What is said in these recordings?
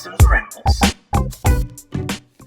Dawson's Rambles.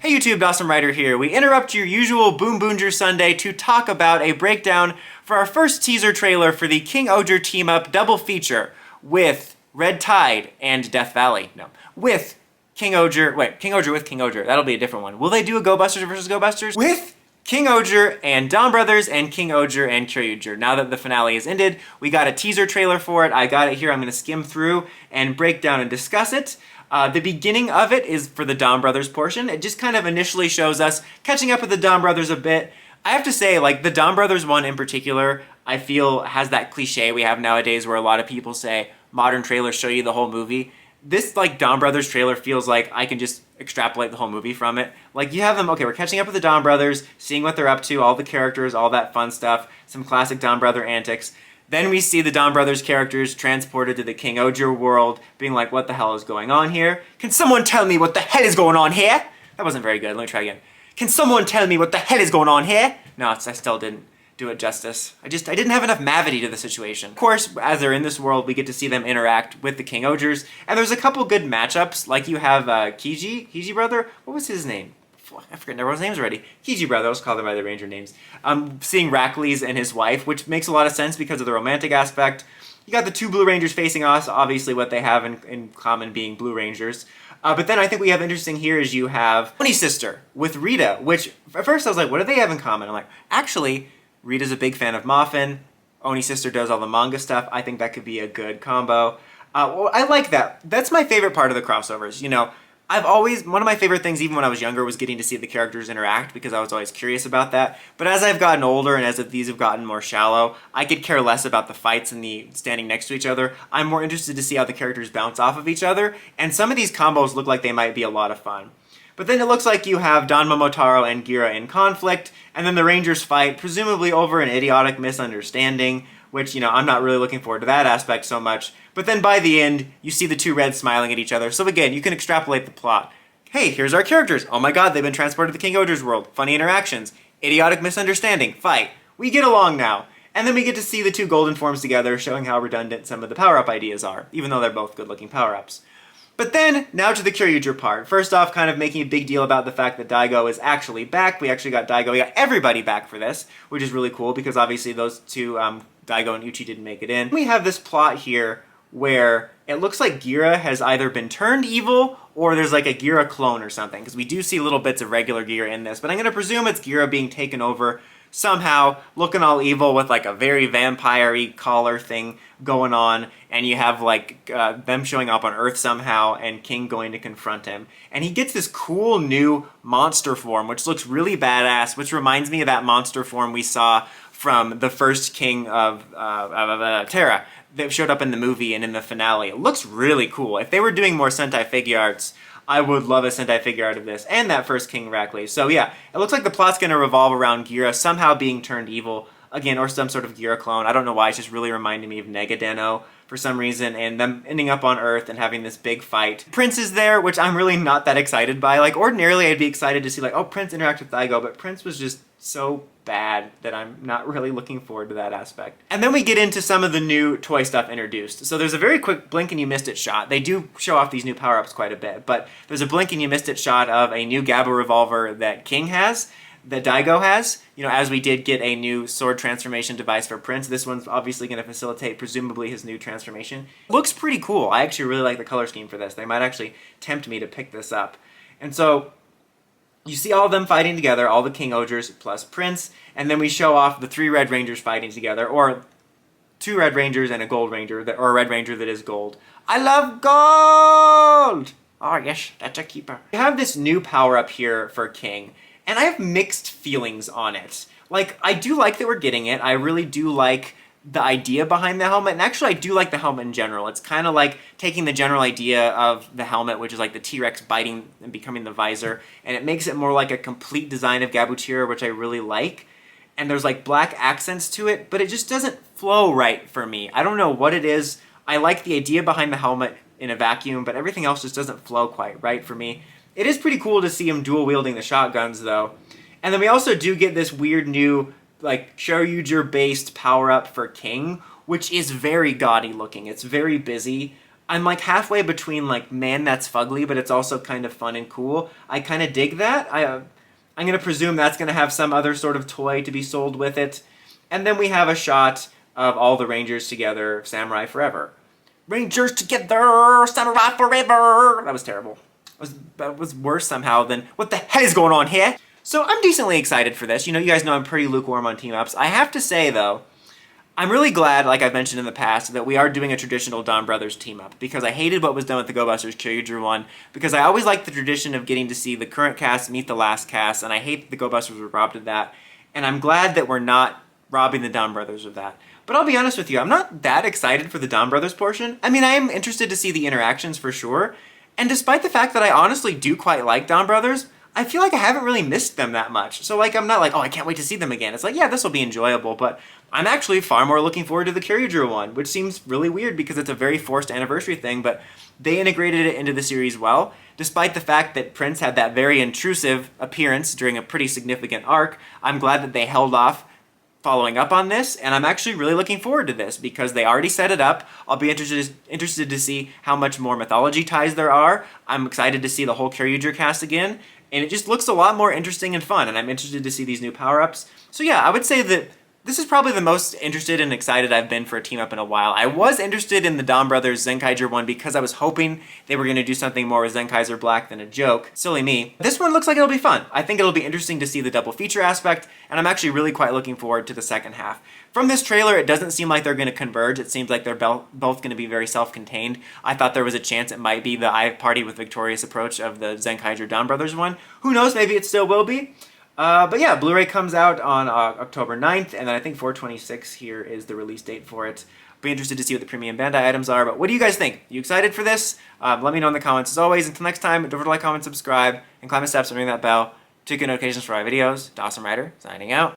Hey YouTube, Dawson Ryder here. We interrupt your usual Boom Boonger Sunday to talk about a breakdown for our first teaser trailer for the King-ohger team-up double feature with Red Tide and Death Valley. No, with King-ohger, wait, King-ohger with King-ohger. That'll be a different one. Will they do a Go Busters versus Go Busters? With King-ohger and DonBrothers and King-ohger and Kyoryuger. Now that the finale is ended, we got a teaser trailer for it. I got it here. I'm going to skim through and break down and discuss it. The beginning of it is for the DonBrothers portion. It just kind of initially shows us catching up with the DonBrothers a bit. I have to say, like, the DonBrothers one in particular, I feel has that cliche we have nowadays where a lot of people say modern trailers show you the whole movie. This, like, DonBrothers trailer feels like I can just extrapolate the whole movie from it. Like, you have them, okay, we're catching up with the DonBrothers, seeing what they're up to, all the characters, all that fun stuff, some classic DonBrother antics. Then we see the DonBrothers characters transported to the King-ohger world, being like, what the hell is going on here? Can someone tell me what the hell is going on here? That wasn't very good, let me try again. Can someone tell me what the hell is going on here? No, I still didn't do it justice. I didn't have enough mavity to the situation. Of course, as they're in this world, we get to see them interact with the King-ohgers, and there's a couple good matchups, like you have Kiji brother? What was his name? I forget everyone's names already. Kiji brother, let's call them by the ranger names. Seeing Rackley's and his wife, which makes a lot of sense because of the romantic aspect. You got the two Blue Rangers facing us, obviously what they have in common being Blue Rangers. But then I think we have interesting here is you have Oni's sister with Rita, which at first I was like, what do they have in common? I'm like, actually, Rita's a big fan of Muffin. Oni's sister does all the manga stuff. I think that could be a good combo. Well, I like that. That's my favorite part of the crossovers. You know, one of my favorite things, even when I was younger, was getting to see the characters interact because I was always curious about that. But as I've gotten older and as these have gotten more shallow, I could care less about the fights and the standing next to each other. I'm more interested to see how the characters bounce off of each other, and some of these combos look like they might be a lot of fun. But then it looks like you have Don Momotaro and Gira in conflict, and then the Rangers fight, presumably over an idiotic misunderstanding, which, you know, I'm not really looking forward to that aspect so much. But then by the end, you see the two Reds smiling at each other, so again, you can extrapolate the plot. Hey, here's our characters. Oh my god, they've been transported to the King-ohger's world. Funny interactions. Idiotic misunderstanding. Fight. We get along now. And then we get to see the two golden forms together, showing how redundant some of the power-up ideas are, even though they're both good-looking power-ups. But then, now to the Kyoryuger part. First off, kind of making a big deal about the fact that Daigo is actually back. We actually got Daigo, we got everybody back for this, which is really cool because obviously those two, Daigo and Uchi, didn't make it in. We have this plot here where it looks like Gira has either been turned evil or there's like a Gira clone or something, because we do see little bits of regular Gira in this, but I'm going to presume it's Gira being taken over somehow, looking all evil with like a very vampire-y collar thing going on, and you have like them showing up on Earth somehow and King going to confront him. And he gets this cool new monster form, which looks really badass, which reminds me of that monster form we saw from the first King of Terra that showed up in the movie and in the finale. It looks really cool. If they were doing more Sentai figure arts, I would love a Sentai figure art of this, and that first King Rackley. So yeah, it looks like the plot's going to revolve around Gira somehow being turned evil, again, or some sort of Gira clone. I don't know why, it's just really reminding me of Negadeno for some reason, and them ending up on Earth and having this big fight. Prince is there, which I'm really not that excited by. Like, ordinarily I'd be excited to see, like, oh, Prince interact with Daigo, but Prince was just so bad that I'm not really looking forward to that aspect. And then we get into some of the new toy stuff introduced. So there's a very quick blink and you missed it shot. They do show off these new power-ups quite a bit, but there's a blink and you missed it shot of a new Gabo revolver that King has, that Daigo has. You know, as we did get a new sword transformation device for Prince, this one's obviously going to facilitate presumably his new transformation. Looks pretty cool. I actually really like the color scheme for this. They might actually tempt me to pick this up. And so you see all of them fighting together, all the King-ohgers plus Prince, and then we show off the three Red Rangers fighting together, or two Red Rangers and a Gold Ranger, or a Red Ranger that is gold. I love gold! Oh yes, that's a keeper. We have this new power-up here for King, and I have mixed feelings on it. Like, I do like that we're getting it. I really do like the idea behind the helmet, and actually I do like the helmet in general. It's kind of like taking the general idea of the helmet, which is like the T-Rex biting and becoming the visor, and it makes it more like a complete design of Gabutira, which I really like. And there's like black accents to it, but it just doesn't flow right for me. I don't know what it is. I like the idea behind the helmet in a vacuum, but everything else just doesn't flow quite right for me. It is pretty cool to see him dual wielding the shotguns though. And then we also do get this weird new like Kyoryuger based power up for King, which is very gaudy looking. It's very busy. I'm like halfway between like, man, that's fugly, but it's also kind of fun and cool. I kind of dig that. I'm going to presume that's going to have some other sort of toy to be sold with it. And then we have a shot of all the Rangers together, Samurai Forever. Rangers together, Samurai Forever! That was terrible. That was worse somehow than, what the hell is going on here? So I'm decently excited for this. You guys know I'm pretty lukewarm on team-ups. I have to say, though, I'm really glad, like I've mentioned in the past, that we are doing a traditional DonBrothers team-up, because I hated what was done with the GoBusters Kyoryuger one, because I always liked the tradition of getting to see the current cast meet the last cast, and I hate that the GoBusters were robbed of that, and I'm glad that we're not robbing the DonBrothers of that. But I'll be honest with you, I'm not that excited for the DonBrothers portion. I mean, I am interested to see the interactions for sure, and despite the fact that I honestly do quite like DonBrothers, I feel like I haven't really missed them that much. So like, I'm not like, oh, I can't wait to see them again. It's like, yeah, this will be enjoyable, but I'm actually far more looking forward to the Kyoryuger one, which seems really weird because it's a very forced anniversary thing, but they integrated it into the series well. Despite the fact that Prince had that very intrusive appearance during a pretty significant arc, I'm glad that they held off following up on this, and I'm actually really looking forward to this because they already set it up. I'll be interested to see how much more mythology ties there are. I'm excited to see the whole Kyoryuger cast again, and it just looks a lot more interesting and fun, and I'm interested to see these new power-ups. So yeah, I would say that this is probably the most interested and excited I've been for a team-up in a while. I was interested in the DonBrothers Zenkaiger one because I was hoping they were going to do something more with Zenkaiser Black than a joke. Silly me. This one looks like it'll be fun. I think it'll be interesting to see the double feature aspect, and I'm actually really quite looking forward to the second half. From this trailer, it doesn't seem like they're going to converge. It seems like they're both going to be very self-contained. I thought there was a chance it might be the I Party with Victorious approach of the Zenkaiger DonBrothers one. Who knows, maybe it still will be. But yeah, Blu-ray comes out on October 9th, and then I think 4/26 here is the release date for it. Be interested to see what the premium Bandai items are, but what do you guys think? You excited for this? Let me know in the comments. As always, until next time, don't forget to like, comment, subscribe, and climb the steps and ring that bell to get notifications for our videos. DawsonRider, signing out.